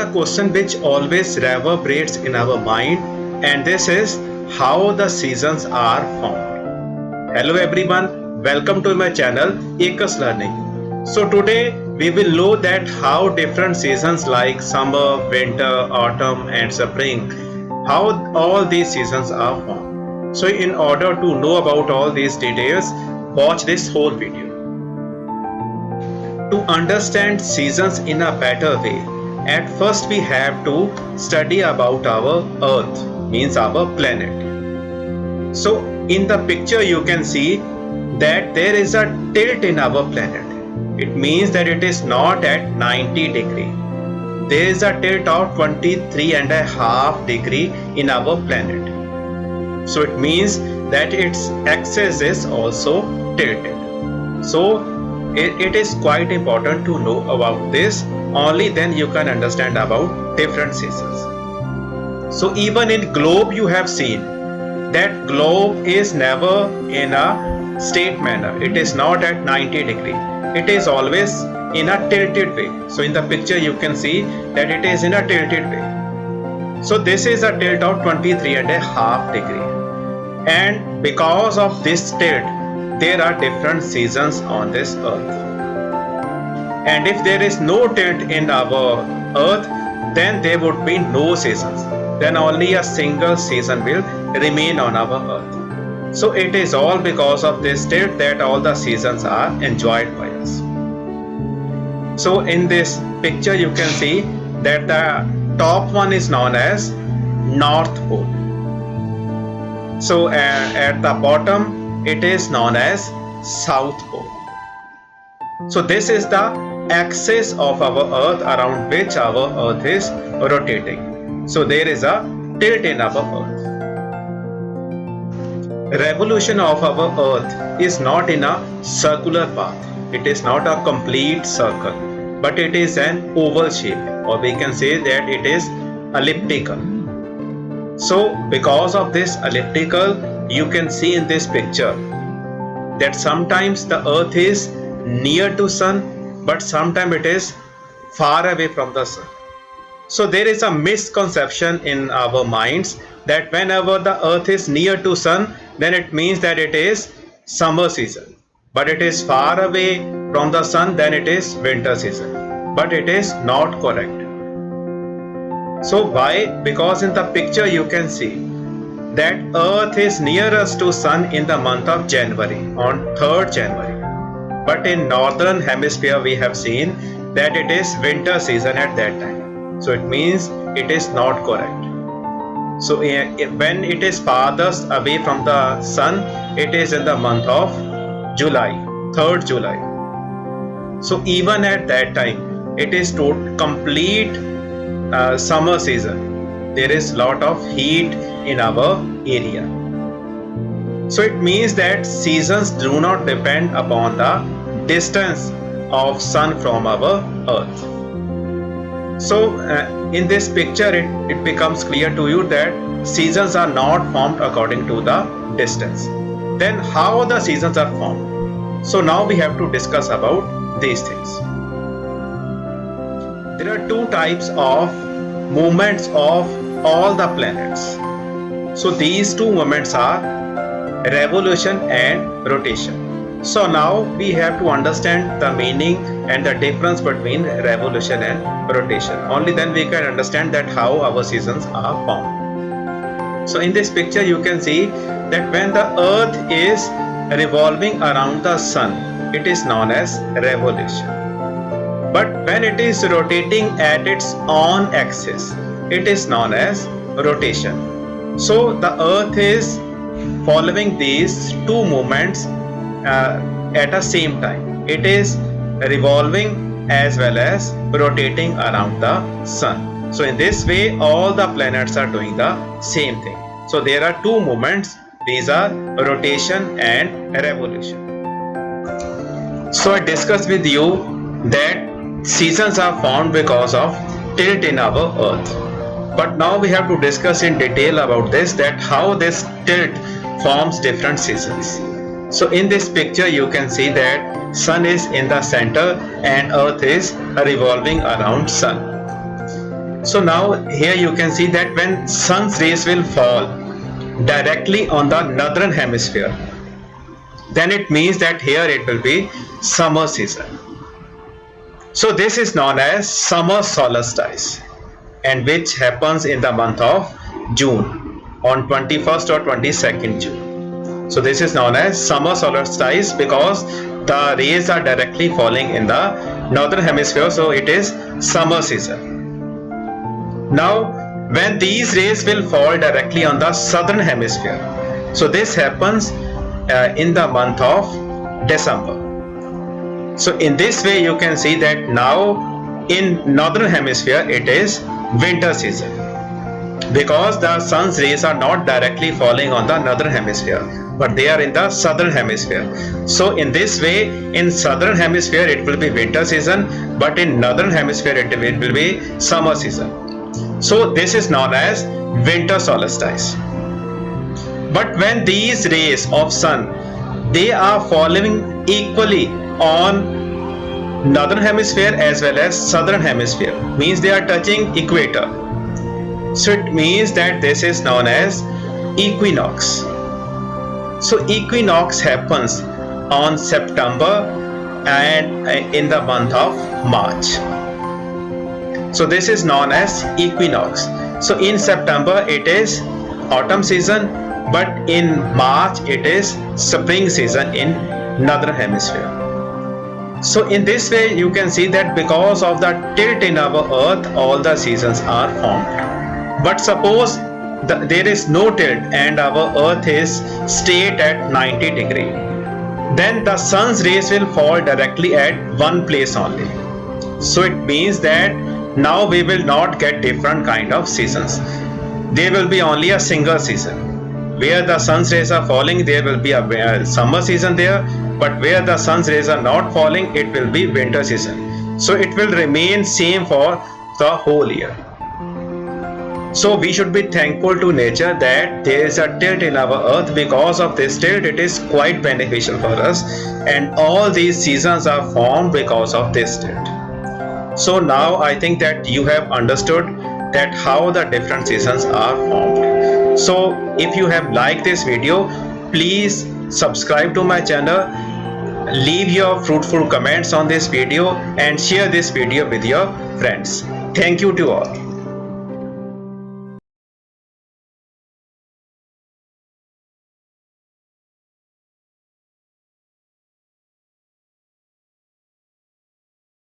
a question which always reverberates in our mind, and this is how the seasons are formed. Hello everyone, welcome to my channel Ekas Learning. So today we will know that how different seasons like summer, winter, autumn and spring, how all these seasons are formed. So in order to know about all these details, watch this whole video. To understand seasons in a better way, at first we have to study about our earth, means our planet. So in the picture you can see that there is a tilt in our planet. It means that it is not at 90 degree. There is a tilt of 23.5 degree in our planet. So it means that its axis is also tilted. So it is quite important to know about this. Only then you can understand about different seasons. So even in globe you have seen that globe is never in a straight manner. It is not at 90 degree. It is always in a tilted way. So in the picture you can see that it is in a tilted way. So this is a tilt of 23.5 degree. And because of this tilt, there are different seasons on this earth. And if there is no tilt in our earth, then there would be no seasons. Then only a single season will remain on our earth. So it is all because of this tilt that all the seasons are enjoyed by us. So in this picture you can see that the top one is known as North Pole. So at the bottom it is known as South Pole. So this is the axis of our earth around which our earth is rotating. So there is a tilt in our earth. Revolution of our earth is not in a circular path. It is not a complete circle, but it is an oval shape, or we can say that it is elliptical. So because of this elliptical, you can see in this picture that sometimes the earth is near to sun, but sometimes it is far away from the sun. So there is a misconception in our minds that whenever the earth is near to sun, then it means that it is summer season. But it is far away from the sun, then it is winter season. But it is not correct. So why? Because in the picture you can see that earth is nearest to sun in the month of January, on 3rd January. But in northern hemisphere we have seen that it is winter season at that time. So it means it is not correct. So when it is farthest away from the sun, it is in the month of July, 3rd July. So even at that time, it is complete summer season. There is lot of heat in our area. So it means that seasons do not depend upon the distance of sun from our earth. So in this picture it becomes clear to you that seasons are not formed according to the distance. Then how the seasons are formed? So now we have to discuss about these things. There are two types of movements of all the planets. So these two movements are revolution and rotation. So now we have to understand the meaning and the difference between revolution and rotation. Only then we can understand that how our seasons are formed. So in this picture you can see that when the earth is revolving around the sun, it is known as revolution. But when it is rotating at its own axis, it is known as rotation. So the earth is following these two movements at the same time. It is revolving as well as rotating around the sun. So in this way all the planets are doing the same thing. So there are two movements. These are rotation and revolution. So I discussed with you that seasons are formed because of tilt in our earth. But now we have to discuss in detail about this, that how this tilt forms different seasons. So in this picture you can see that sun is in the center and earth is revolving around sun. So now here you can see that when sun's rays will fall directly on the northern hemisphere, then it means that here it will be summer season. So this is known as summer solstice, and which happens in the month of June on 21st or 22nd June. So this is known as summer solstice because the rays are directly falling in the northern hemisphere, so it is summer season. Now when these rays will fall directly on the southern hemisphere, so this happens in the month of December. So in this way you can see that now in northern hemisphere it is winter season because the sun's rays are not directly falling on the northern hemisphere but they are in the southern hemisphere. So in this way, in southern hemisphere it will be winter season, but in northern hemisphere it will be summer season. So this is known as winter solstice. But when these rays of sun, they are falling equally on northern hemisphere as well as southern hemisphere, means they are touching equator. So it means that this is known as equinox. So equinox happens on September and in the month of March. So this is known as equinox. So in September it is autumn season, but in March it is spring season in northern hemisphere. So in this way you can see that because of the tilt in our earth, all the seasons are formed. But suppose there is no tilt and our earth is straight at 90 degree, then the sun's rays will fall directly at one place only. So it means that now we will not get different kind of seasons. There will be only a single season. Where the sun's rays are falling, there will be a summer season there, but where the sun's rays are not falling, it will be winter season. So it will remain same for the whole year. So we should be thankful to nature that there is a tilt in our earth. Because of this tilt, it is quite beneficial for us, and all these seasons are formed because of this tilt. So now I think that you have understood that how the different seasons are formed. So if you have liked this video, please subscribe to my channel, leave your fruitful comments on this video and share this video with your friends. Thank you to all.